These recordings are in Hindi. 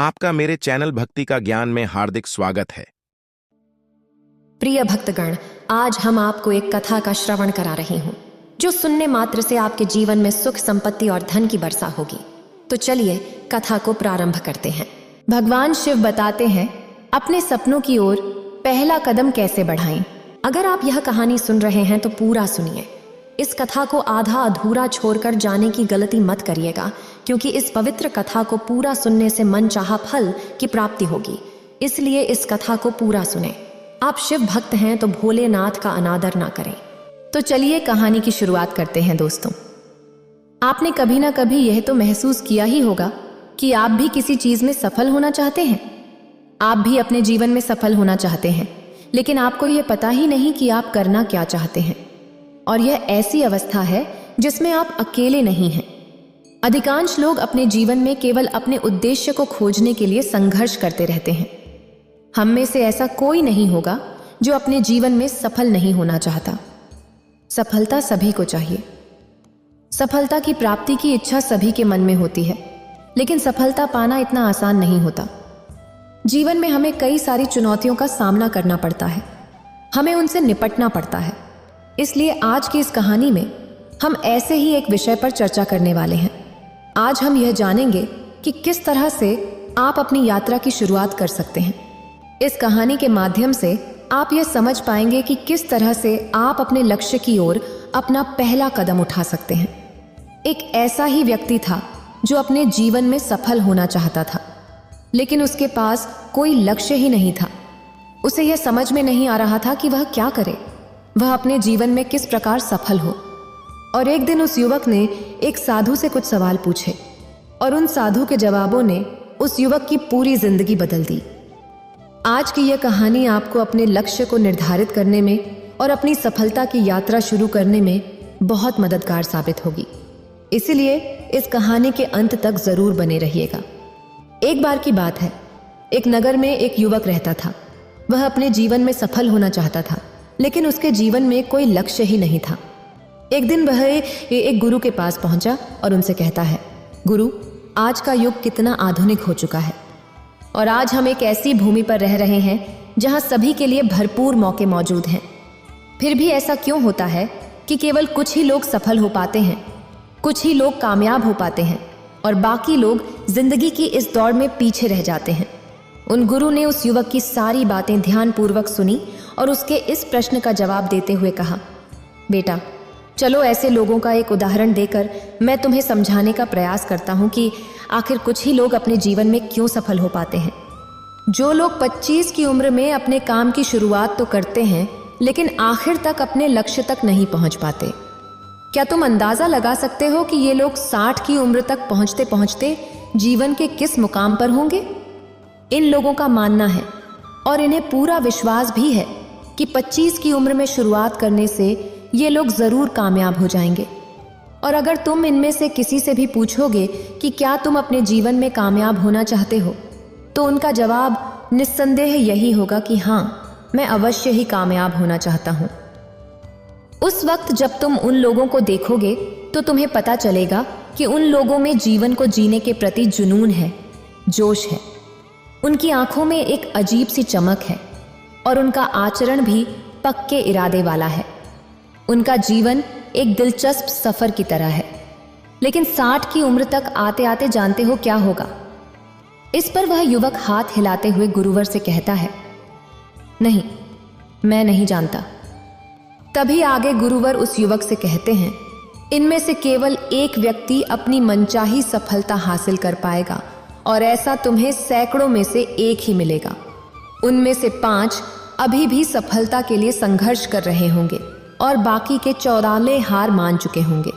आपका मेरे चैनल भक्ति का ज्ञान में हार्दिक स्वागत है। प्रिय भक्तगण, आज हम आपको एक कथा का श्रवण करा रही हूँ जो सुनने मात्र से आपके जीवन में सुख, संपत्ति और धन की वर्षा होगी। तो चलिए कथा को प्रारंभ करते हैं। भगवान शिव बताते हैं अपने सपनों की ओर पहला कदम कैसे बढ़ाएं। अगर आप यह कहानी सुन रहे हैं तो पूरा सुनिए। इस कथा को आधा अधूरा छोड़कर जाने की गलती मत करिएगा, क्योंकि इस पवित्र कथा को पूरा सुनने से मनचाहा फल की प्राप्ति होगी। इसलिए इस कथा को पूरा सुने। आप शिव भक्त हैं तो भोलेनाथ का अनादर ना करें। तो चलिए कहानी की शुरुआत करते हैं। दोस्तों, आपने कभी ना कभी यह तो महसूस किया ही होगा कि आप भी किसी चीज में सफल होना चाहते हैं। आप भी अपने जीवन में सफल होना चाहते हैं, लेकिन आपको यह पता ही नहीं कि आप करना क्या चाहते हैं। और यह ऐसी अवस्था है जिसमें आप अकेले नहीं हैं। अधिकांश लोग अपने जीवन में केवल अपने उद्देश्य को खोजने के लिए संघर्ष करते रहते हैं। हम में से ऐसा कोई नहीं होगा जो अपने जीवन में सफल नहीं होना चाहता। सफलता सभी को चाहिए। सफलता की प्राप्ति की इच्छा सभी के मन में होती है, लेकिन सफलता पाना इतना आसान नहीं होता। जीवन में हमें कई सारी चुनौतियों का सामना करना पड़ता है, हमें उनसे निपटना पड़ता है। इसलिए आज की इस कहानी में हम ऐसे ही एक विषय पर चर्चा करने वाले हैं। आज हम यह जानेंगे कि किस तरह से आप अपनी यात्रा की शुरुआत कर सकते हैं। इस कहानी के माध्यम से आप यह समझ पाएंगे कि किस तरह से आप अपने लक्ष्य की ओर अपना पहला कदम उठा सकते हैं। एक ऐसा ही व्यक्ति था जो अपने जीवन में सफल होना चाहता था, लेकिन उसके पास कोई लक्ष्य ही नहीं था। उसे यह समझ में नहीं आ रहा था कि वह क्या करे, वह अपने जीवन में किस प्रकार सफल हो। और एक दिन उस युवक ने एक साधु से कुछ सवाल पूछे, और उन साधु के जवाबों ने उस युवक की पूरी जिंदगी बदल दी। आज की यह कहानी आपको अपने लक्ष्य को निर्धारित करने में और अपनी सफलता की यात्रा शुरू करने में बहुत मददगार साबित होगी। इसीलिए इस कहानी के अंत तक जरूर बने रहिएगा। एक बार की बात है, एक नगर में एक युवक रहता था। वह अपने जीवन में सफल होना चाहता था, लेकिन उसके जीवन में कोई लक्ष्य ही नहीं था। एक दिन वह एक गुरु के पास पहुंचा और उनसे कहता है, गुरु, आज का युग कितना आधुनिक हो चुका है, और आज हम एक ऐसी भूमि पर रह रहे हैं जहां सभी के लिए भरपूर मौके मौजूद हैं। फिर भी ऐसा क्यों होता है कि केवल कुछ ही लोग सफल हो पाते हैं, कुछ ही लोग कामयाब हो पाते हैं, और बाकी लोग जिंदगी की इस दौड़ में पीछे रह जाते हैं। उन गुरु ने उस युवक की सारी बातें ध्यानपूर्वक सुनी और उसके इस प्रश्न का जवाब देते हुए कहा, बेटा, चलो ऐसे लोगों का एक उदाहरण देकर मैं तुम्हें समझाने का प्रयास करता हूं कि आखिर कुछ ही लोग अपने जीवन में क्यों सफल हो पाते हैं। जो लोग 25 की उम्र में अपने काम की शुरुआत तो करते हैं, लेकिन आखिर तक अपने लक्ष्य तक नहीं पहुंच पाते। क्या तुम अंदाजा लगा सकते हो कि ये लोग 60 की उम्र तक पहुंचते पहुंचते जीवन के किस मुकाम पर होंगे? इन लोगों का मानना है, और इन्हें पूरा विश्वास भी है, कि 25 की उम्र में शुरुआत करने से ये लोग जरूर कामयाब हो जाएंगे। और अगर तुम इनमें से किसी से भी पूछोगे कि क्या तुम अपने जीवन में कामयाब होना चाहते हो, तो उनका जवाब निस्संदेह यही होगा कि हाँ, मैं अवश्य ही कामयाब होना चाहता हूं। उस वक्त जब तुम उन लोगों को देखोगे तो तुम्हें पता चलेगा कि उन लोगों में जीवन को जीने के प्रति जुनून है, जोश है। उनकी आंखों में एक अजीब सी चमक है, और उनका आचरण भी पक्के इरादे वाला है। उनका जीवन एक दिलचस्प सफर की तरह है। लेकिन 60 की उम्र तक आते आते जानते हो क्या होगा? इस पर वह युवक हाथ हिलाते हुए गुरुवर से कहता है, नहीं, मैं नहीं जानता। तभी आगे गुरुवर उस युवक से कहते हैं, इनमें से केवल एक व्यक्ति अपनी मनचाही सफलता हासिल कर पाएगा, और ऐसा तुम्हें सैकड़ों में से एक ही मिलेगा। उनमें से 5 अभी भी सफलता के लिए संघर्ष कर रहे होंगे, और बाकी के 14 हार मान चुके होंगे,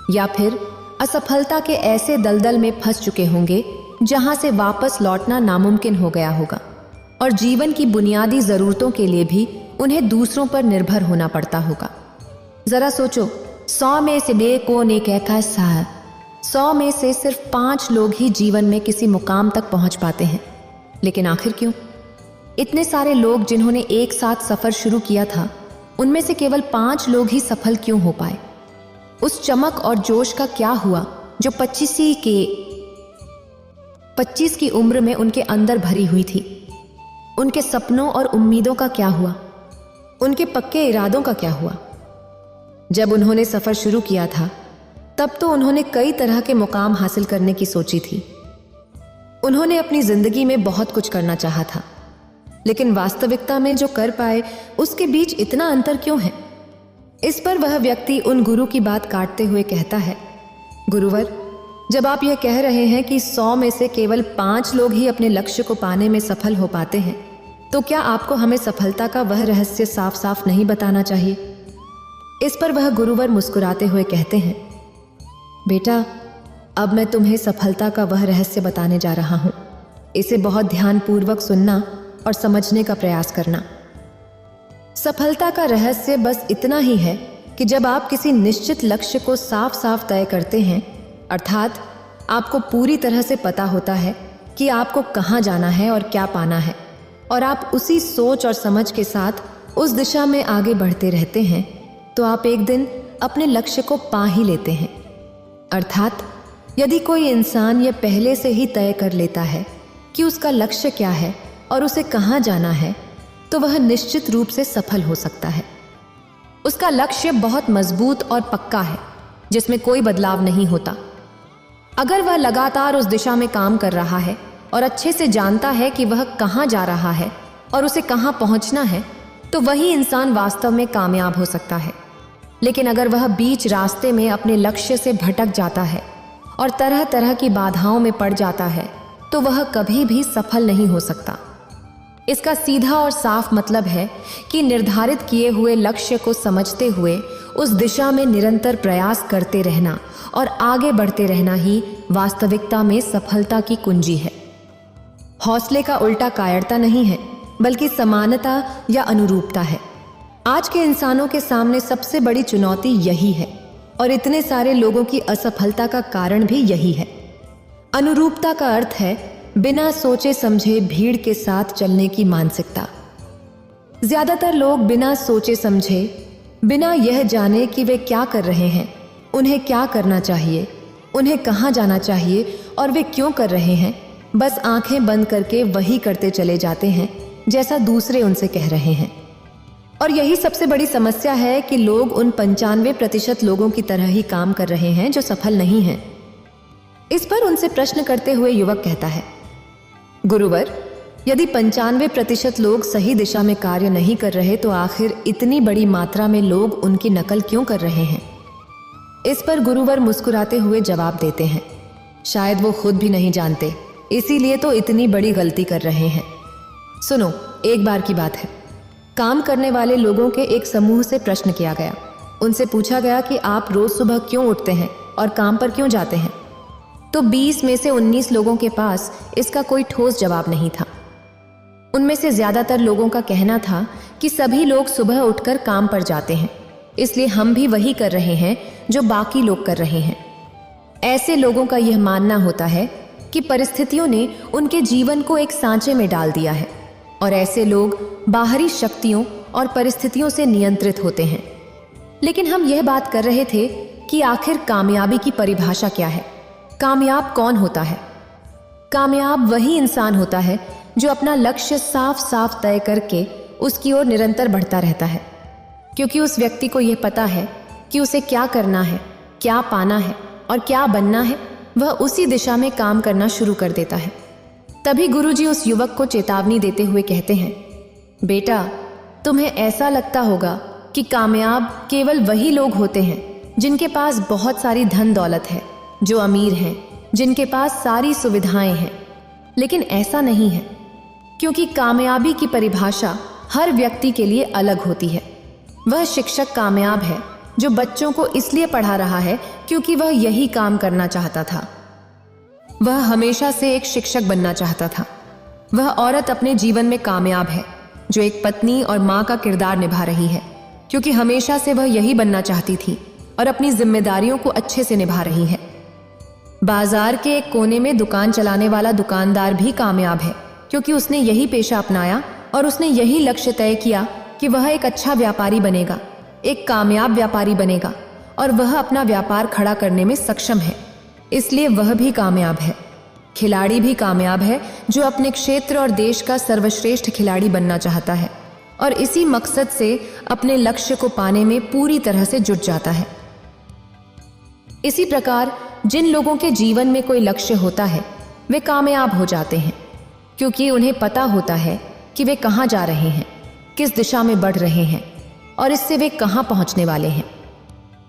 या फिर असफलता के ऐसे दलदल में फंस चुके होंगे जहां से वापस लौटना नामुमकिन हो गया होगा। और जीवन की बुनियादी जरूरतों के लिए भी उन्हें दूसरों पर निर्भर होना पड़ता होगा। जरा सोचो, 100 में से कौन एक ऐसा है? 100 में से सिर्फ 5 लोग ही जीवन में किसी मुकाम तक पहुंच पाते हैं। लेकिन आखिर क्यों? इतने सारे लोग जिन्होंने एक साथ सफर शुरू किया था, उनमें से केवल 5 लोग ही सफल क्यों हो पाए? उस चमक और जोश का क्या हुआ जो 25 25 की उम्र में उनके अंदर भरी हुई थी। उनके सपनों और उम्मीदों का क्या हुआ? उनके पक्के इरादों का क्या हुआ? जब उन्होंने सफर शुरू किया था तब तो उन्होंने कई तरह के मुकाम हासिल करने की सोची थी। उन्होंने अपनी जिंदगी में बहुत कुछ करना चाहा था, लेकिन वास्तविकता में जो कर पाए उसके बीच इतना अंतर क्यों है? इस पर वह व्यक्ति उन गुरु की बात काटते हुए कहता है, गुरुवर, जब आप यह कह रहे हैं कि 100 में से केवल 5 लोग ही अपने लक्ष्य को पाने में सफल हो पाते हैं, तो क्या आपको हमें सफलता का वह रहस्य साफ साफ नहीं बताना चाहिए? इस पर वह गुरुवर मुस्कुराते हुए कहते हैं, बेटा, अब मैं तुम्हें सफलता का वह रहस्य बताने जा रहा हूं। इसे बहुत ध्यानपूर्वक सुनना और समझने का प्रयास करना। सफलता का रहस्य बस इतना ही है कि जब आप किसी निश्चित लक्ष्य को साफ साफ तय करते हैं, अर्थात आपको पूरी तरह से पता होता है कि आपको कहाँ जाना है और क्या पाना है, और आप उसी सोच और समझ के साथ उस दिशा में आगे बढ़ते रहते हैं, तो आप एक दिन अपने लक्ष्य को पा ही लेते हैं। अर्थात यदि कोई इंसान यह पहले से ही तय कर लेता है कि उसका लक्ष्य क्या है और उसे कहाँ जाना है, तो वह निश्चित रूप से सफल हो सकता है। उसका लक्ष्य बहुत मजबूत और पक्का है, जिसमें कोई बदलाव नहीं होता। अगर वह लगातार उस दिशा में काम कर रहा है और अच्छे से जानता है कि वह कहाँ जा रहा है और उसे कहाँ पहुँचना है, तो वही इंसान वास्तव में कामयाब हो सकता है। लेकिन अगर वह बीच रास्ते में अपने लक्ष्य से भटक जाता है और तरह तरह की बाधाओं में पड़ जाता है, तो वह कभी भी सफल नहीं हो सकता। इसका सीधा और साफ मतलब है कि निर्धारित किए हुए लक्ष्य को समझते हुए उस दिशा में निरंतर प्रयास करते रहना और आगे बढ़ते रहना ही वास्तविकता में सफलता की कुंजी है। हौसले का उल्टा कायरता नहीं है, बल्कि समानता या अनुरूपता है। आज के इंसानों के सामने सबसे बड़ी चुनौती यही है, और इतने सारे लोगों की असफलता का कारण भी यही है। अनुरूपता का अर्थ है बिना सोचे समझे भीड़ के साथ चलने की मानसिकता। ज्यादातर लोग बिना सोचे समझे, बिना यह जाने कि वे क्या कर रहे हैं, उन्हें क्या करना चाहिए, उन्हें कहाँ जाना चाहिए और वे क्यों कर रहे हैं, बस आंखें बंद करके वही करते चले जाते हैं जैसा दूसरे उनसे कह रहे हैं। और यही सबसे बड़ी समस्या है कि लोग उन 95% लोगों की तरह ही काम कर रहे हैं जो सफल नहीं हैं। इस पर उनसे प्रश्न करते हुए युवक कहता है, गुरुवर, यदि 95% लोग सही दिशा में कार्य नहीं कर रहे, तो आखिर इतनी बड़ी मात्रा में लोग उनकी नकल क्यों कर रहे हैं? इस पर गुरुवर मुस्कुराते हुए जवाब देते हैं, शायद वो खुद भी नहीं जानते, इसीलिए तो इतनी बड़ी गलती कर रहे हैं। सुनो, एक बार की बात है। काम करने वाले लोगों के एक समूह से प्रश्न किया गया। उनसे पूछा गया कि आप रोज सुबह क्यों उठते हैं और काम पर क्यों जाते हैं? तो 20 में से 19 लोगों के पास इसका कोई ठोस जवाब नहीं था। उनमें से ज्यादातर लोगों का कहना था कि सभी लोग सुबह उठकर काम पर जाते हैं, इसलिए हम भी वही कर रहे हैं जो बाकी लोग कर रहे हैं। ऐसे लोगों का यह मानना होता है कि परिस्थितियों ने उनके जीवन को एक सांचे में डाल दिया है और ऐसे लोग बाहरी शक्तियों और परिस्थितियों से नियंत्रित होते हैं। लेकिन हम यह बात कर रहे थे कि आखिर कामयाबी की परिभाषा क्या है? कामयाब कौन होता है? कामयाब वही इंसान होता है जो अपना लक्ष्य साफ साफ तय करके उसकी ओर निरंतर बढ़ता रहता है, क्योंकि उस व्यक्ति को यह पता है कि उसे क्या करना है, क्या पाना है और क्या बनना है। वह उसी दिशा में काम करना शुरू कर देता है। तभी गुरुजी उस युवक को चेतावनी देते हुए कहते हैं, बेटा, तुम्हें ऐसा लगता होगा कि कामयाब केवल वही लोग होते हैं जिनके पास बहुत सारी धन दौलत है, जो अमीर हैं, जिनके पास सारी सुविधाएं हैं। लेकिन ऐसा नहीं है, क्योंकि कामयाबी की परिभाषा हर व्यक्ति के लिए अलग होती है। वह शिक्षक कामयाब है जो बच्चों को इसलिए पढ़ा रहा है क्योंकि वह यही काम करना चाहता था। वह हमेशा से एक शिक्षक बनना चाहता था। वह औरत अपने जीवन में कामयाब है जो एक पत्नी और माँ का किरदार निभा रही है, क्योंकि हमेशा से वह यही बनना चाहती थी और अपनी जिम्मेदारियों को अच्छे से निभा रही है। बाजार के एक कोने में दुकान चलाने वाला दुकानदार भी कामयाब है, क्योंकि उसने यही पेशा अपनाया और उसने यही लक्ष्य तय किया कि वह एक अच्छा व्यापारी बनेगा, एक कामयाब व्यापारी बनेगा, और वह अपना व्यापार खड़ा करने में सक्षम है, इसलिए वह भी कामयाब है। खिलाड़ी भी कामयाब है जो अपने क्षेत्र और देश का सर्वश्रेष्ठ खिलाड़ी बनना चाहता है और इसी मकसद से अपने लक्ष्य को पाने में पूरी तरह से जुट जाता है। इसी प्रकार जिन लोगों के जीवन में कोई लक्ष्य होता है वे कामयाब हो जाते हैं, क्योंकि उन्हें पता होता है कि वे कहाँ जा रहे हैं, किस दिशा में बढ़ रहे हैं और इससे वे कहाँ पहुँचने वाले हैं।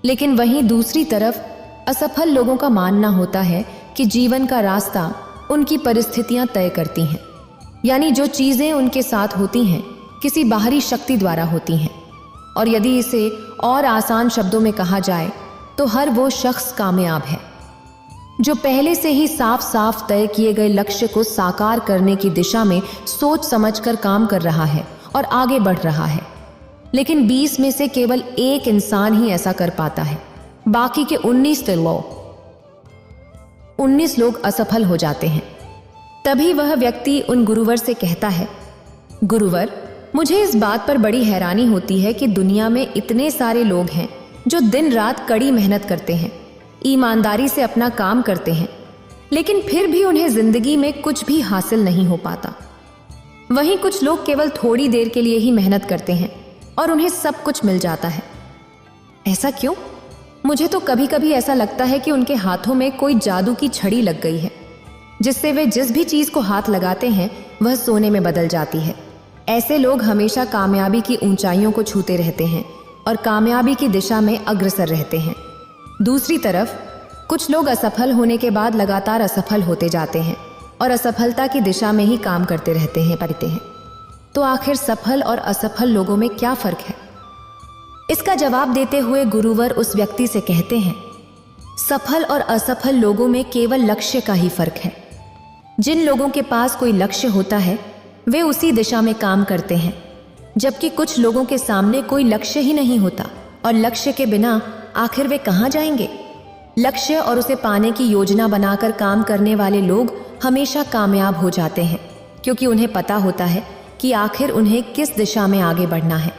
लेकिन वहीं दूसरी तरफ असफल लोगों का मानना होता है कि जीवन का रास्ता उनकी परिस्थितियां तय करती हैं, यानी जो चीजें उनके साथ होती हैं किसी बाहरी शक्ति द्वारा होती हैं, और यदि इसे और आसान शब्दों में कहा जाए तो हर वो शख्स कामयाब है जो पहले से ही साफ साफ तय किए गए लक्ष्य को साकार करने की दिशा में सोच समझकर काम कर रहा है और आगे बढ़ रहा है। लेकिन 20 में से केवल एक इंसान ही ऐसा कर पाता है, बाकी के 19 लोग असफल हो जाते हैं। तभी वह व्यक्ति उन गुरुवर से कहता है, गुरुवर, मुझे इस बात पर बड़ी हैरानी होती है कि दुनिया में इतने सारे लोग हैं जो दिन रात कड़ी मेहनत करते हैं, ईमानदारी से अपना काम करते हैं, लेकिन फिर भी उन्हें जिंदगी में कुछ भी हासिल नहीं हो पाता। वहीं कुछ लोग केवल थोड़ी देर के लिए ही मेहनत करते हैं और उन्हें सब कुछ मिल जाता है। ऐसा क्यों? मुझे तो कभी कभी ऐसा लगता है कि उनके हाथों में कोई जादू की छड़ी लग गई है, जिससे वे जिस भी चीज को हाथ लगाते हैं वह सोने में बदल जाती है। ऐसे लोग हमेशा कामयाबी की ऊंचाइयों को छूते रहते हैं और कामयाबी की दिशा में अग्रसर रहते हैं। दूसरी तरफ कुछ लोग असफल होने के बाद लगातार असफल होते जाते हैं और असफलता की दिशा में ही काम करते रहते हैं। तो आखिर सफल और असफल लोगों में क्या फर्क है? इसका जवाब देते हुए गुरुवर उस व्यक्ति से कहते हैं, सफल और असफल लोगों में केवल लक्ष्य का ही फर्क है। जिन लोगों के पास कोई लक्ष्य होता है वे उसी दिशा में काम करते हैं, जबकि कुछ लोगों के सामने कोई लक्ष्य ही नहीं होता और लक्ष्य के बिना आखिर वे कहाँ जाएंगे। लक्ष्य और उसे पाने की योजना बनाकर काम करने वाले लोग हमेशा कामयाब हो जाते हैं, क्योंकि उन्हें पता होता है कि आखिर उन्हें किस दिशा में आगे बढ़ना है।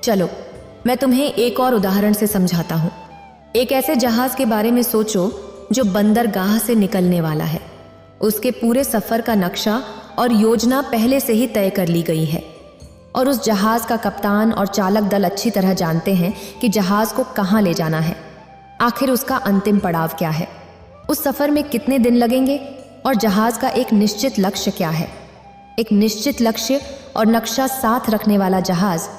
चलो मैं तुम्हें एक और उदाहरण से समझाता हूँ। एक ऐसे जहाज के बारे में सोचो जो बंदरगाह से निकलने वाला है। उसके पूरे सफर का नक्शा और योजना पहले से ही तय कर ली गई है और उस जहाज का कप्तान और चालक दल अच्छी तरह जानते हैं कि जहाज को कहाँ ले जाना है, आखिर उसका अंतिम पड़ाव क्या है, उस सफर में कितने दिन लगेंगे और जहाज का एक निश्चित लक्ष्य क्या है। एक निश्चित लक्ष्य और नक्शा साथ रखने वाला जहाज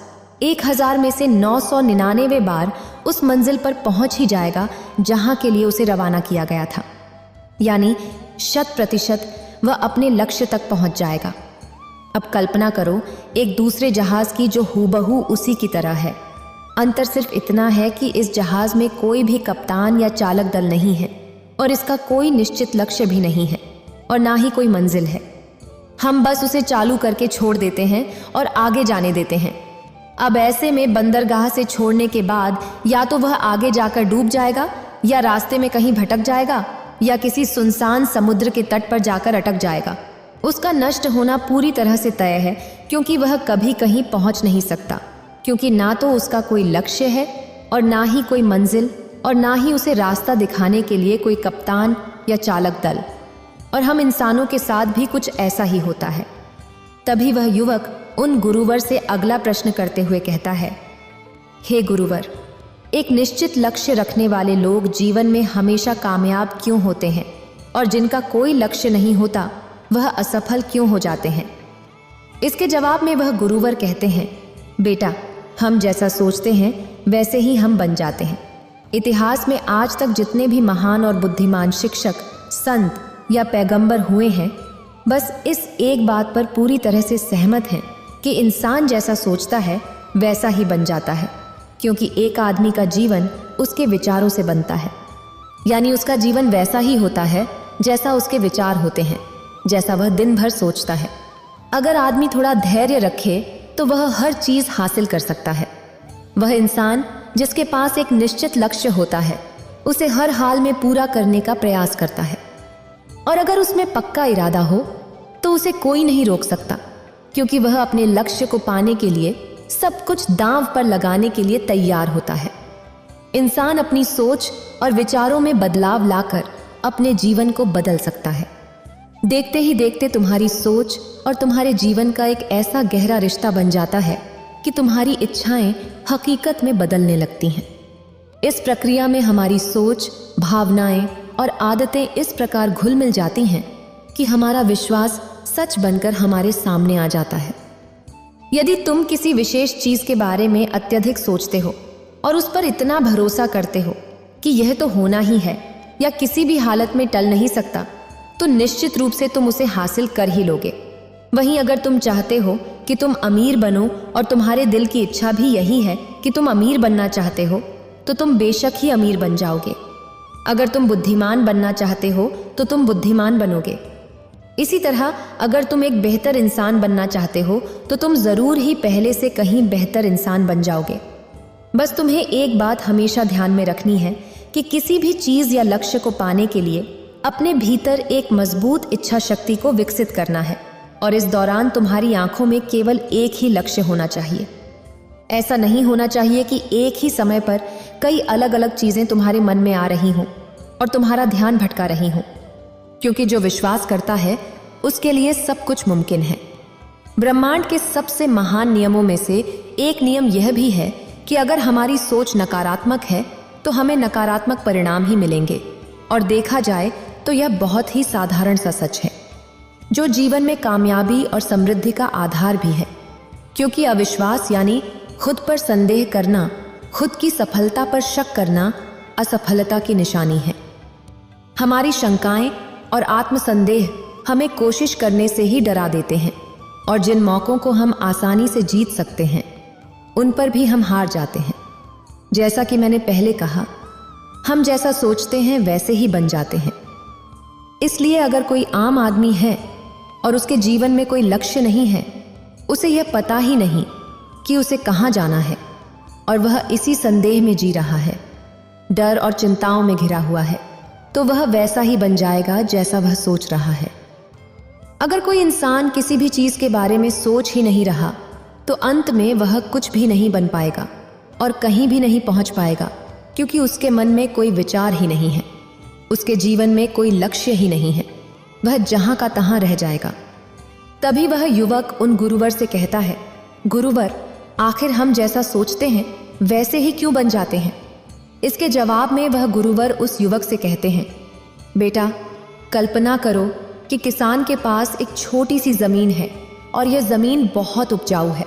1000 में से 999 बार उस मंजिल पर पहुंच ही जाएगा जहां के लिए उसे रवाना किया गया था, यानी 100% वह अपने लक्ष्य तक पहुंच जाएगा। अब कल्पना करो एक दूसरे जहाज की जो हूबहू उसी की तरह है। अंतर सिर्फ इतना है कि इस जहाज में कोई भी कप्तान या चालक दल नहीं है और इसका कोई निश्चित लक्ष्य भी नहीं है और ना ही कोई मंजिल है। हम बस उसे चालू करके छोड़ देते हैं और आगे जाने देते हैं। अब ऐसे में बंदरगाह से छोड़ने के बाद या तो वह आगे जाकर डूब जाएगा या रास्ते में कहीं भटक जाएगा या किसी सुनसान समुद्र के तट पर जाकर अटक जाएगा। उसका नष्ट होना पूरी तरह से तय है, क्योंकि वह कभी कहीं पहुंच नहीं सकता, क्योंकि ना तो उसका कोई लक्ष्य है और ना ही कोई मंजिल और ना ही उसे रास्ता दिखाने के लिए कोई कप्तान या चालक दल। और हम इंसानों के साथ भी कुछ ऐसा ही होता है। तभी वह युवक उन गुरुवर से अगला प्रश्न करते हुए कहता है, हे गुरुवर, एक निश्चित लक्ष्य रखने वाले लोग जीवन में हमेशा कामयाब क्यों होते हैं और जिनका कोई लक्ष्य नहीं होता वह असफल क्यों हो जाते हैं? इसके जवाब में वह गुरुवर कहते हैं, बेटा, हम जैसा सोचते हैं वैसे ही हम बन जाते हैं। इतिहास में आज तक जितने भी महान और बुद्धिमान शिक्षक, संत या पैगंबर हुए हैं, बस इस एक बात पर पूरी तरह से सहमत हैं कि इंसान जैसा सोचता है वैसा ही बन जाता है, क्योंकि एक आदमी का जीवन उसके विचारों से बनता है, यानी उसका जीवन वैसा ही होता है जैसा उसके विचार होते हैं, जैसा वह दिन भर सोचता है। अगर आदमी थोड़ा धैर्य रखे तो वह हर चीज हासिल कर सकता है। वह इंसान जिसके पास एक निश्चित लक्ष्य होता है उसे हर हाल में पूरा करने का प्रयास करता है, और अगर उसमें पक्का इरादा हो तो उसे कोई नहीं रोक सकता, क्योंकि वह अपने लक्ष्य को पाने के लिए सब कुछ दांव पर लगाने के लिए तैयार होता है। इंसान अपनी सोच और विचारों में बदलाव लाकर अपने जीवन को बदल सकता है। देखते ही देखते तुम्हारी सोच और तुम्हारे जीवन का एक ऐसा गहरा रिश्ता बन जाता है कि तुम्हारी इच्छाएं हकीकत में बदलने लगती हैं। इस प्रक्रिया में हमारी सोच, भावनाएं और आदतें इस प्रकार घुल मिल जाती हैं कि हमारा विश्वास सच बनकर हमारे सामने आ जाता है। यदि तुम किसी विशेष चीज के बारे में अत्यधिक सोचते हो और उस पर इतना भरोसा करते हो कि यह तो होना ही है या किसी भी हालत में टल नहीं सकता, तो निश्चित रूप से तुम उसे हासिल कर ही लोगे। वहीं अगर तुम चाहते हो कि तुम अमीर बनो और तुम्हारे दिल की इच्छा भी यही है कि तुम अमीर बनना चाहते हो, तो तुम बेशक ही अमीर बन जाओगे। अगर तुम बुद्धिमान बनना चाहते हो तो तुम बुद्धिमान बनोगे। इसी तरह अगर तुम एक बेहतर इंसान बनना चाहते हो तो तुम जरूर ही पहले से कहीं बेहतर इंसान बन जाओगे। बस तुम्हें एक बात हमेशा ध्यान में रखनी है कि किसी भी चीज या लक्ष्य को पाने के लिए अपने भीतर एक मजबूत इच्छा शक्ति को विकसित करना है और इस दौरान तुम्हारी आंखों में केवल एक ही लक्ष्य होना चाहिए। ऐसा नहीं होना चाहिए कि एक ही समय पर कई अलग अलग चीजें तुम्हारे मन में आ रही हों और तुम्हारा ध्यान भटका रही हों, क्योंकि जो विश्वास करता है उसके लिए सब कुछ मुमकिन है। ब्रह्मांड के सबसे महान नियमों में से एक नियम यह भी है कि अगर हमारी सोच नकारात्मक है तो हमें नकारात्मक परिणाम ही मिलेंगे, और देखा जाए तो यह बहुत ही साधारण सा सच है जो जीवन में कामयाबी और समृद्धि का आधार भी है। क्योंकि अविश्वास यानी खुद पर संदेह करना, खुद की सफलता पर शक करना असफलता की निशानी है। हमारी शंकाएं और आत्मसंदेह हमें कोशिश करने से ही डरा देते हैं, और जिन मौकों को हम आसानी से जीत सकते हैं उन पर भी हम हार जाते हैं। जैसा कि मैंने पहले कहा, हम जैसा सोचते हैं वैसे ही बन जाते हैं। इसलिए अगर कोई आम आदमी है और उसके जीवन में कोई लक्ष्य नहीं है, उसे यह पता ही नहीं कि उसे कहाँ जाना है, और वह इसी संदेह में जी रहा है, डर और चिंताओं में घिरा हुआ है, तो वह वैसा ही बन जाएगा जैसा वह सोच रहा है। अगर कोई इंसान किसी भी चीज के बारे में सोच ही नहीं रहा तो अंत में वह कुछ भी नहीं बन पाएगा और कहीं भी नहीं पहुंच पाएगा, क्योंकि उसके मन में कोई विचार ही नहीं है, उसके जीवन में कोई लक्ष्य ही नहीं है। वह जहां का तहां रह जाएगा। तभी वह युवक उन गुरुवर से कहता है, गुरुवर, आखिर हम जैसा सोचते हैं वैसे ही क्यों बन जाते हैं? इसके जवाब में वह गुरुवर उस युवक से कहते हैं, बेटा, कल्पना करो कि किसान के पास एक छोटी सी जमीन है और यह जमीन बहुत उपजाऊ है।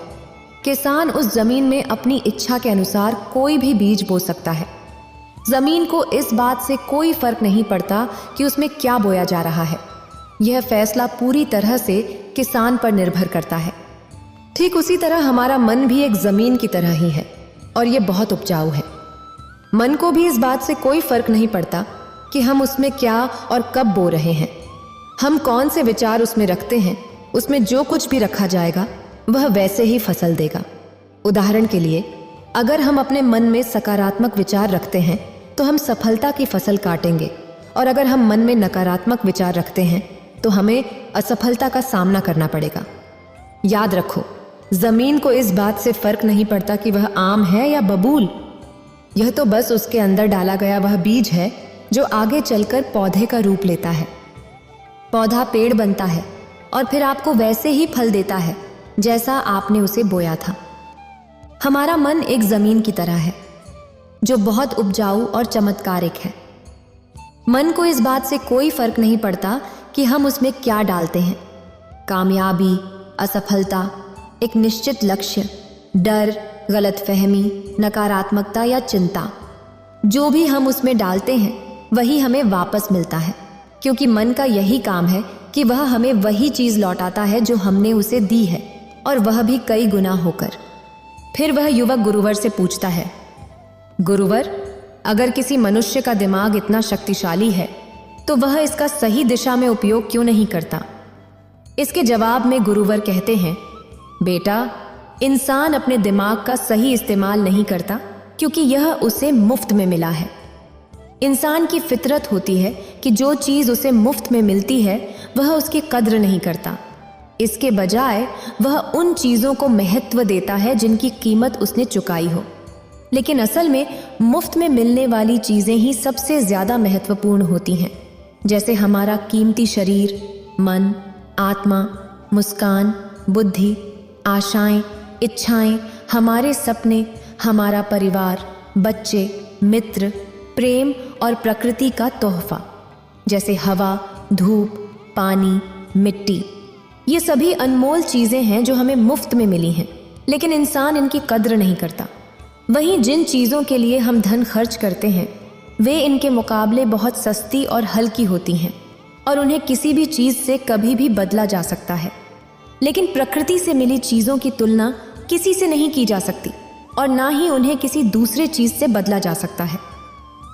किसान उस जमीन में अपनी इच्छा के अनुसार कोई भी बीज बो सकता है। जमीन को इस बात से कोई फर्क नहीं पड़ता कि उसमें क्या बोया जा रहा है। यह फैसला पूरी तरह से किसान पर निर्भर करता है। ठीक उसी तरह हमारा मन भी एक जमीन की तरह ही है और यह बहुत उपजाऊ है। मन को भी इस बात से कोई फर्क नहीं पड़ता कि हम उसमें क्या और कब बो रहे हैं। हम कौन से विचार उसमें रखते हैं, उसमें जो कुछ भी रखा जाएगा वह वैसे ही फसल देगा। उदाहरण के लिए, अगर हम अपने मन में सकारात्मक विचार रखते हैं तो हम सफलता की फसल काटेंगे, और अगर हम मन में नकारात्मक विचार रखते हैं तो हमें असफलता का सामना करना पड़ेगा। याद रखो, जमीन को इस बात से फर्क नहीं पड़ता कि वह आम है या बबूल। यह तो बस उसके अंदर डाला गया वह बीज है जो आगे चलकर पौधे का रूप लेता है। पौधा पेड़ बनता है और फिर आपको वैसे ही फल देता है जैसा आपने उसे बोया था। हमारा मन एक जमीन की तरह है जो बहुत उपजाऊ और चमत्कारिक है। मन को इस बात से कोई फर्क नहीं पड़ता कि हम उसमें क्या डालते हैं। कामयाबी, असफलता, एक निश्चित लक्ष्य, डर, गलतफहमी, नकारात्मकता या चिंता, जो भी हम उसमें डालते हैं वही हमें वापस मिलता है, क्योंकि मन का यही काम है कि वह हमें वही चीज लौटाता है जो हमने उसे दी है, और वह भी कई गुना होकर। फिर वह युवक गुरुवर से पूछता है, गुरुवर, अगर किसी मनुष्य का दिमाग इतना शक्तिशाली है तो वह इसका सही दिशा में उपयोग क्यों नहीं करता? इसके जवाब में गुरुवर कहते हैं, बेटा, इंसान अपने दिमाग का सही इस्तेमाल नहीं करता क्योंकि यह उसे मुफ्त में मिला है। इंसान की फितरत होती है कि जो चीज उसे मुफ्त में मिलती है वह उसकी कद्र नहीं करता। इसके बजाय वह उन चीजों को महत्व देता है जिनकी कीमत उसने चुकाई हो। लेकिन असल में मुफ्त में मिलने वाली चीजें ही सबसे ज्यादा महत्वपूर्ण होती हैं, जैसे हमारा कीमती शरीर, मन, आत्मा, मुस्कान, बुद्धि, आशाएं, इच्छाएं, हमारे सपने, हमारा परिवार, बच्चे, मित्र, प्रेम और प्रकृति का तोहफा जैसे हवा, धूप, पानी, मिट्टी। ये सभी अनमोल चीजें हैं जो हमें मुफ्त में मिली हैं, लेकिन इंसान इनकी कद्र नहीं करता। वहीं जिन चीजों के लिए हम धन खर्च करते हैं वे इनके मुकाबले बहुत सस्ती और हल्की होती हैं और उन्हें किसी भी चीज से कभी भी बदला जा सकता है। लेकिन प्रकृति से मिली चीजों की तुलना किसी से नहीं की जा सकती और ना ही उन्हें किसी दूसरे चीज से बदला जा सकता है।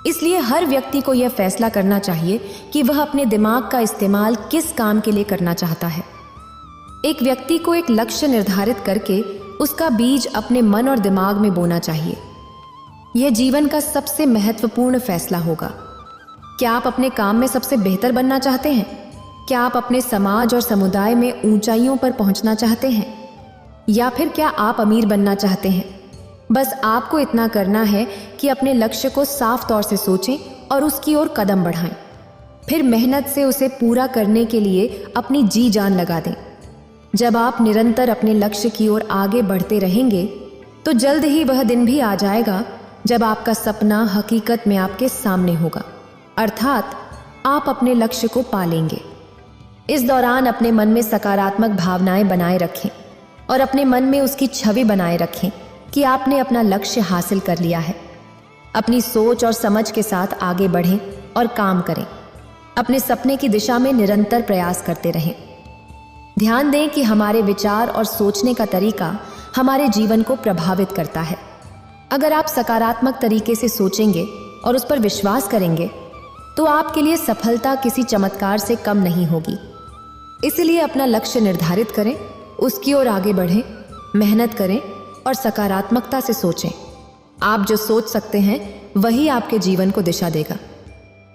इसलिए हर व्यक्ति को यह फैसला करना चाहिए कि वह अपने दिमाग का इस्तेमाल किस काम के लिए करना चाहता है। एक व्यक्ति को एक लक्ष्य निर्धारित करके उसका बीज अपने मन और दिमाग में बोना चाहिए। यह जीवन का सबसे महत्वपूर्ण फैसला होगा। क्या आप अपने काम में सबसे बेहतर बनना चाहते हैं? क्या आप अपने समाज और समुदाय में ऊंचाइयों पर पहुंचना चाहते हैं? या फिर क्या आप अमीर बनना चाहते हैं? बस आपको इतना करना है कि अपने लक्ष्य को साफ तौर से सोचें और उसकी ओर कदम बढ़ाएं। फिर मेहनत से उसे पूरा करने के लिए अपनी जी जान लगा दें। जब आप निरंतर अपने लक्ष्य की ओर आगे बढ़ते रहेंगे तो जल्द ही वह दिन भी आ जाएगा जब आपका सपना हकीकत में आपके सामने होगा, अर्थात आप अपने लक्ष्य को पालेंगे। इस दौरान अपने मन में सकारात्मक भावनाएं बनाए रखें और अपने मन में उसकी छवि बनाए रखें कि आपने अपना लक्ष्य हासिल कर लिया है। अपनी सोच और समझ के साथ आगे बढ़ें और काम करें। अपने सपने की दिशा में निरंतर प्रयास करते रहें। ध्यान दें कि हमारे विचार और सोचने का तरीका हमारे जीवन को प्रभावित करता है। अगर आप सकारात्मक तरीके से सोचेंगे और उस पर विश्वास करेंगे तो आपके लिए सफलता किसी चमत्कार से कम नहीं होगी। इसलिए अपना लक्ष्य निर्धारित करें, उसकी ओर आगे बढ़ें, मेहनत करें और सकारात्मकता से सोचें। आप जो सोच सकते हैं वही आपके जीवन को दिशा देगा।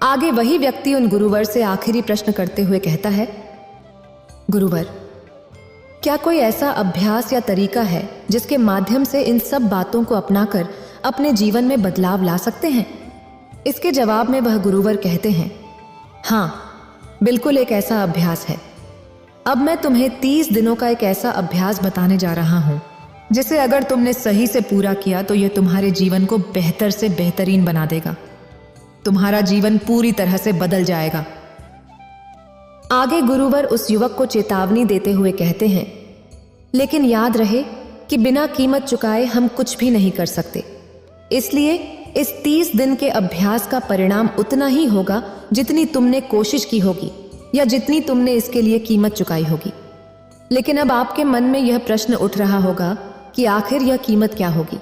आगे वही व्यक्ति उन गुरुवर से आखिरी प्रश्न करते हुए कहता है, गुरुवर, क्या कोई ऐसा अभ्यास या तरीका है जिसके माध्यम से इन सब बातों को अपनाकर अपने जीवन में बदलाव ला सकते हैं? इसके जवाब में वह गुरुवर कहते हैं, हाँ, बिल्कुल एक ऐसा अभ्यास है। अब मैं तुम्हें 30 दिनों का एक ऐसा अभ्यास बताने जा रहा हूं जिसे अगर तुमने सही से पूरा किया तो यह तुम्हारे जीवन को बेहतर से बेहतरीन बना देगा। तुम्हारा जीवन पूरी तरह से बदल जाएगा। आगे गुरुवर उस युवक को चेतावनी देते हुए कहते हैं, लेकिन याद रहे कि बिना कीमत चुकाए हम कुछ भी नहीं कर सकते। इसलिए इस 30 दिन के अभ्यास का परिणाम उतना ही होगा जितनी तुमने कोशिश की होगी या जितनी तुमने इसके लिए कीमत चुकाई होगी। लेकिन अब आपके मन में यह प्रश्न उठ रहा होगा कि आखिर यह कीमत क्या होगी?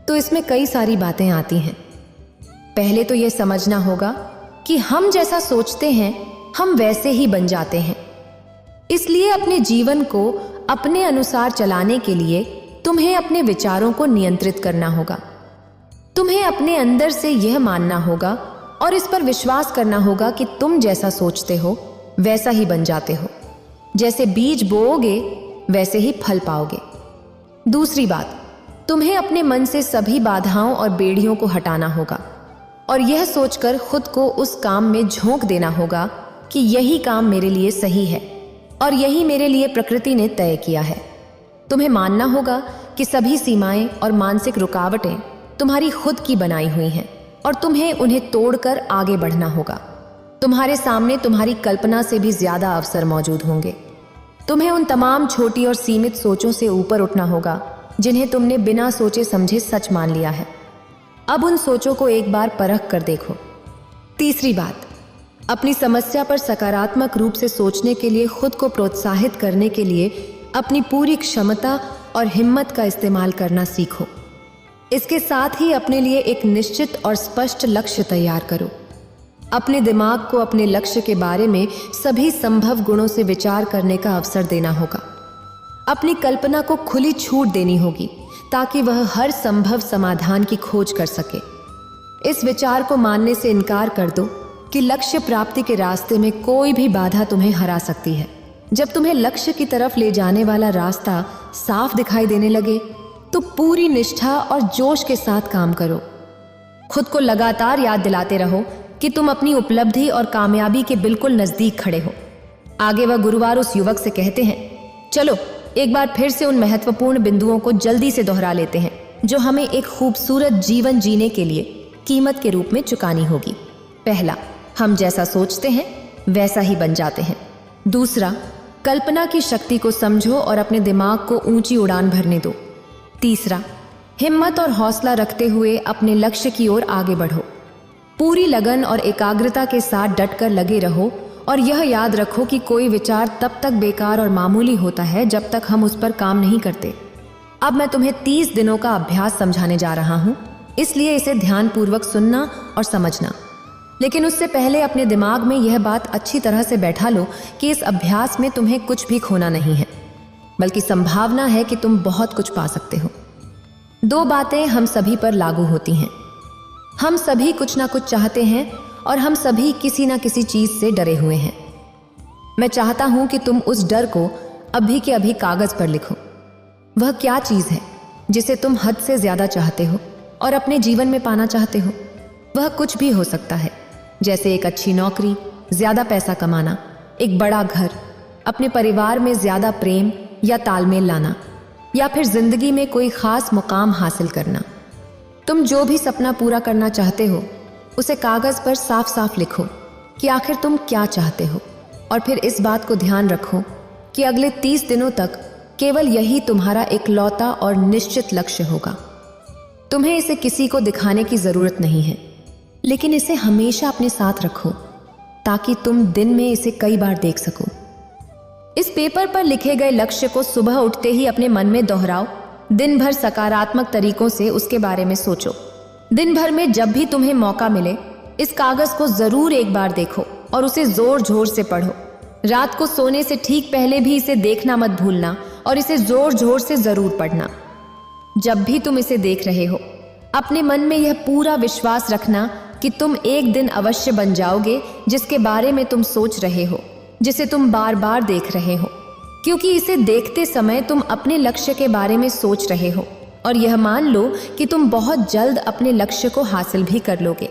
तो इसमें कई सारी बातें आती हैं। पहले तो यह समझना होगा कि हम जैसा सोचते हैं हम वैसे ही बन जाते हैं। इसलिए अपने जीवन को अपने अनुसार चलाने के लिए तुम्हें अपने विचारों को नियंत्रित करना होगा। तुम्हें अपने अंदर से यह मानना होगा और इस पर विश्वास करना होगा कि तुम जैसा सोचते हो वैसा ही बन जाते हो। जैसे बीज बोओगे वैसे ही फल पाओगे। दूसरी बात, तुम्हें अपने मन से सभी बाधाओं और बेड़ियों को हटाना होगा और यह सोचकर खुद को उस काम में झोंक देना होगा कि यही काम मेरे लिए सही है और यही मेरे लिए प्रकृति ने तय किया है। तुम्हें मानना होगा कि सभी सीमाएं और मानसिक रुकावटें तुम्हारी खुद की बनाई हुई हैं और तुम्हें उन्हें तोड़कर आगे बढ़ना होगा। तुम्हारे सामने तुम्हारी कल्पना से भी ज्यादा अवसर मौजूद होंगे। तुम्हें उन तमाम छोटी और सीमित सोचों से ऊपर उठना होगा जिन्हें तुमने बिना सोचे समझे सच मान लिया है। अब उन सोचों को एक बार परख कर देखो। तीसरी बात, अपनी समस्या पर सकारात्मक रूप से सोचने के लिए खुद को प्रोत्साहित करने के लिए अपनी पूरी क्षमता और हिम्मत का इस्तेमाल करना सीखो। इसके साथ ही अपने लिए एक निश्चित और स्पष्ट लक्ष्य तैयार करो। अपने दिमाग को अपने लक्ष्य के बारे में सभी संभव गुणों से विचार करने का अवसर देना होगा। अपनी कल्पना को खुली छूट देनी होगी ताकि वह हर संभव समाधान की खोज कर सके। इस विचार को मानने से इनकार कर दो कि लक्ष्य प्राप्ति के रास्ते में कोई भी बाधा तुम्हें हरा सकती है। जब तुम्हें लक्ष्य की तरफ ले जाने वाला रास्ता साफ दिखाई देने लगे तो पूरी निष्ठा और जोश के साथ काम करो। खुद को लगातार याद दिलाते रहो कि तुम अपनी उपलब्धि और कामयाबी के बिल्कुल नजदीक खड़े हो। आगे वह गुरुवार उस युवक से कहते हैं, चलो एक बार फिर से उन महत्वपूर्ण बिंदुओं को जल्दी से दोहरा लेते हैं जो हमें एक खूबसूरत जीवन जीने के लिए कीमत के रूप में चुकानी होगी। पहला, हम जैसा सोचते हैं वैसा ही बन जाते हैं। दूसरा, कल्पना की शक्ति को समझो और अपने दिमाग को ऊंची उड़ान भरने दो। तीसरा, हिम्मत और हौसला रखते हुए अपने लक्ष्य की ओर आगे बढ़ो। पूरी लगन और एकाग्रता के साथ डटकर लगे रहो और यह याद रखो कि कोई विचार तब तक बेकार और मामूली होता है जब तक हम उस पर काम नहीं करते। अब मैं तुम्हें 30 दिनों का अभ्यास समझाने जा रहा हूं, इसलिए इसे ध्यानपूर्वक सुनना और समझना। लेकिन उससे पहले अपने दिमाग में यह बात अच्छी तरह से बैठा लो कि इस अभ्यास में तुम्हें कुछ भी खोना नहीं है, बल्कि संभावना है कि तुम बहुत कुछ पा सकते हो। 2 बातें हम सभी पर लागू होती हैं। हम सभी कुछ ना कुछ चाहते हैं और हम सभी किसी ना किसी चीज से डरे हुए हैं। मैं चाहता हूं कि तुम उस डर को अभी के अभी कागज पर लिखो। वह क्या चीज है जिसे तुम हद से ज्यादा चाहते हो और अपने जीवन में पाना चाहते हो? वह कुछ भी हो सकता है, जैसे एक अच्छी नौकरी, ज्यादा पैसा कमाना, एक बड़ा घर, अपने परिवार में ज्यादा प्रेम या तालमेल लाना, या फिर जिंदगी में कोई खास मुकाम हासिल करना। तुम जो भी सपना पूरा करना चाहते हो उसे कागज पर साफ साफ लिखो कि आखिर तुम क्या चाहते हो, और फिर इस बात को ध्यान रखो कि अगले 30 दिनों तक केवल यही तुम्हारा इकलौता और निश्चित लक्ष्य होगा। तुम्हें इसे किसी को दिखाने की जरूरत नहीं है, लेकिन इसे हमेशा अपने साथ रखो ताकि तुम दिन में इसे कई बार देख सको। इस पेपर पर लिखे गए लक्ष्य को सुबह उठते ही अपने मन में दोहराओ। दिन भर सकारात्मक तरीकों से उसके बारे में सोचो। दिन भर में जब भी तुम्हें मौका मिले इस कागज को जरूर एक बार देखो और उसे जोर जोर से पढ़ो। रात को सोने से ठीक पहले भी इसे देखना मत भूलना और इसे जोर जोर से जरूर पढ़ना। जब भी तुम इसे देख रहे हो अपने मन में यह पूरा विश्वास रखना कि तुम एक दिन अवश्य बन जाओगे जिसके बारे में तुम सोच रहे हो, जिसे तुम बार बार देख रहे हो, क्योंकि इसे देखते समय तुम अपने लक्ष्य के बारे में सोच रहे हो। और यह मान लो कि तुम बहुत जल्द अपने लक्ष्य को हासिल भी कर लोगे।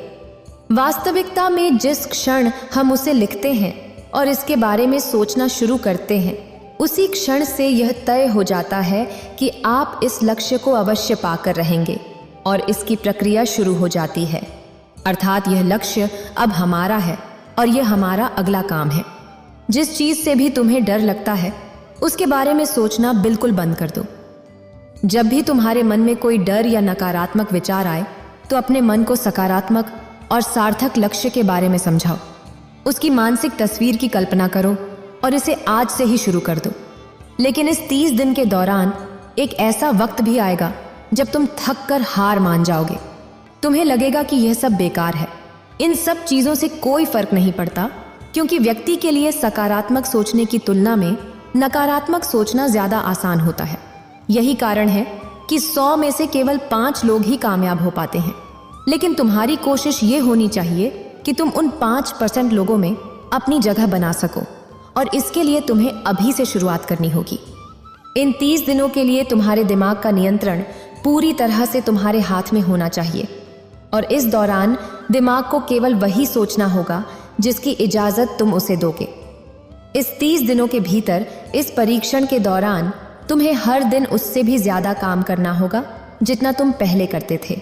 वास्तविकता में जिस क्षण हम उसे लिखते हैं और इसके बारे में सोचना शुरू करते हैं, उसी क्षण से यह तय हो जाता है कि आप इस लक्ष्य को अवश्य पाकर रहेंगे और इसकी प्रक्रिया शुरू हो जाती है। अर्थात यह लक्ष्य अब हमारा है और यह हमारा अगला काम है। जिस चीज से भी तुम्हें डर लगता है उसके बारे में सोचना बिल्कुल बंद कर दो। जब भी तुम्हारे मन में कोई डर या नकारात्मक विचार आए तो अपने मन को सकारात्मक और सार्थक लक्ष्य के बारे में समझाओ। उसकी मानसिक तस्वीर की कल्पना करो और इसे आज से ही शुरू कर दो। लेकिन इस 30 दिन के दौरान एक ऐसा वक्त भी आएगा जब तुम थक कर हार मान जाओगे। तुम्हें लगेगा कि यह सब बेकार है, इन सब चीजों से कोई फर्क नहीं पड़ता, क्योंकि व्यक्ति के लिए सकारात्मक सोचने की तुलना में नकारात्मक सोचना ज्यादा आसान होता है। यही कारण है कि 100 में से केवल 5 लोग ही कामयाब हो पाते हैं। लेकिन तुम्हारी कोशिश ये होनी चाहिए कि तुम उन 5% लोगों में अपनी जगह बना सको, और इसके लिए तुम्हें अभी से शुरुआत करनी होगी। इन 30 दिनों के लिए तुम्हारे दिमाग का नियंत्रण पूरी तरह से तुम्हारे हाथ में होना चाहिए, और इस दौरान दिमाग को केवल वही सोचना होगा जिसकी इजाजत तुम उसे दोगे। इस 30 दिनों के भीतर, इस परीक्षण के दौरान तुम्हें हर दिन उससे भी ज्यादा काम करना होगा जितना तुम पहले करते थे।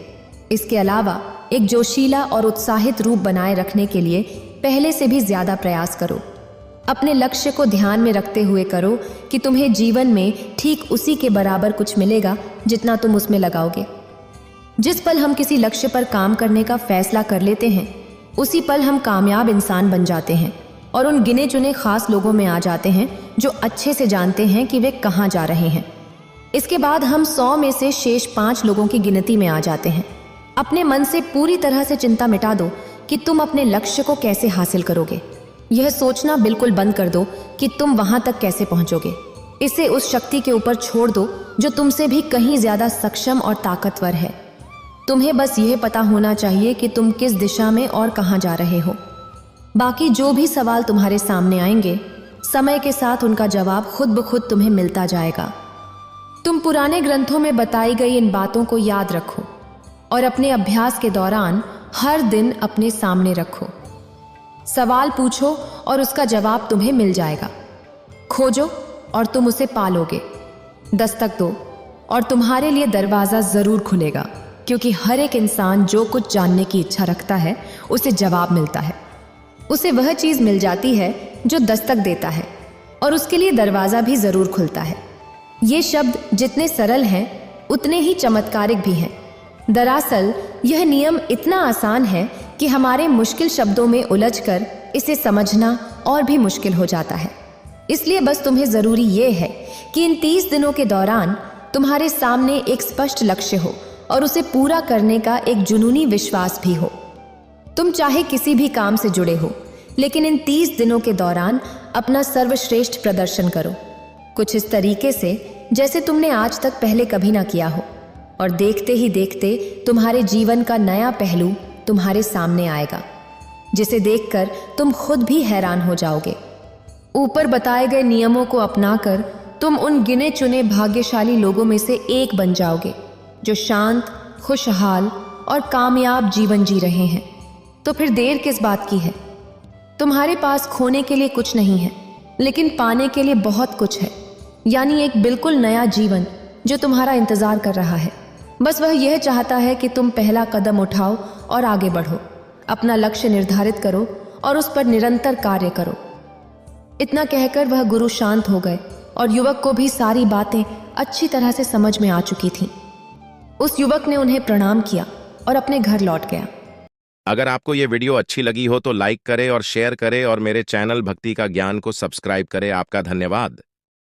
इसके अलावा एक जोशीला और उत्साहित रूप बनाए रखने के लिए पहले से भी ज्यादा प्रयास करो। अपने लक्ष्य को ध्यान में रखते हुए करो कि तुम्हें जीवन में ठीक उसी के बराबर कुछ मिलेगा जितना तुम उसमें लगाओगे। जिस पल हम किसी लक्ष्य पर काम करने का फैसला कर लेते हैं, उसी पल हम कामयाब इंसान बन जाते हैं और उन गिने चुने खास लोगों में आ जाते हैं जो अच्छे से जानते हैं कि वे कहाँ जा रहे हैं। इसके बाद हम 100 में से शेष 5 लोगों की गिनती में आ जाते हैं। अपने मन से पूरी तरह से चिंता मिटा दो कि तुम अपने लक्ष्य को कैसे हासिल करोगे। यह सोचना बिल्कुल बंद कर दो कि तुम वहां तक कैसे पहुंचोगे। इसे उस शक्ति के ऊपर छोड़ दो जो तुमसे भी कहीं ज्यादा सक्षम और ताकतवर है। तुम्हें बस यह पता होना चाहिए कि तुम किस दिशा में और कहां जा रहे हो। बाकी जो भी सवाल तुम्हारे सामने आएंगे, समय के साथ उनका जवाब खुद ब खुद तुम्हें मिलता जाएगा। तुम पुराने ग्रंथों में बताई गई इन बातों को याद रखो और अपने अभ्यास के दौरान हर दिन अपने सामने रखो। सवाल पूछो और उसका जवाब तुम्हें मिल जाएगा। खोजो और तुम उसे पालोगे। दस्तक दो और तुम्हारे लिए दरवाजा जरूर खुलेगा, क्योंकि हर एक इंसान जो कुछ जानने की इच्छा रखता है उसे जवाब मिलता है। उसे वह चीज मिल जाती है जो दस्तक देता है, और उसके लिए दरवाजा भी जरूर खुलता है। ये शब्द जितने सरल हैं उतने ही चमत्कारिक भी हैं। दरअसल यह नियम इतना आसान है कि हमारे मुश्किल शब्दों में उलझकर इसे समझना और भी मुश्किल हो जाता है। इसलिए बस तुम्हें जरूरी ये है कि इन 30 दिनों के दौरान तुम्हारे सामने एक स्पष्ट लक्ष्य हो और उसे पूरा करने का एक जुनूनी विश्वास भी हो। तुम चाहे किसी भी काम से जुड़े हो, लेकिन इन 30 दिनों के दौरान अपना सर्वश्रेष्ठ प्रदर्शन करो, कुछ इस तरीके से जैसे तुमने आज तक पहले कभी ना किया हो। और देखते ही देखते तुम्हारे जीवन का नया पहलू तुम्हारे सामने आएगा, जिसे देखकर तुम खुद भी हैरान हो जाओगे। ऊपर बताए गए नियमों को अपनाकर तुम उन गिने चुने भाग्यशाली लोगों में से एक बन जाओगे जो शांत, खुशहाल और कामयाब जीवन जी रहे हैं। तो फिर देर किस बात की है? तुम्हारे पास खोने के लिए कुछ नहीं है, लेकिन पाने के लिए बहुत कुछ है, यानी एक बिल्कुल नया जीवन जो तुम्हारा इंतजार कर रहा है। बस वह यह चाहता है कि तुम पहला कदम उठाओ और आगे बढ़ो, अपना लक्ष्य निर्धारित करो और उस पर निरंतर कार्य करो। इतना कहकर वह गुरु शांत हो गए और युवक को भी सारी बातें अच्छी तरह से समझ में आ चुकी थीं। उस युवक ने उन्हें प्रणाम किया और अपने घर लौट गया। अगर आपको ये वीडियो अच्छी लगी हो तो लाइक करें और शेयर करें, और मेरे चैनल भक्ति का ज्ञान को सब्सक्राइब करें। आपका धन्यवाद।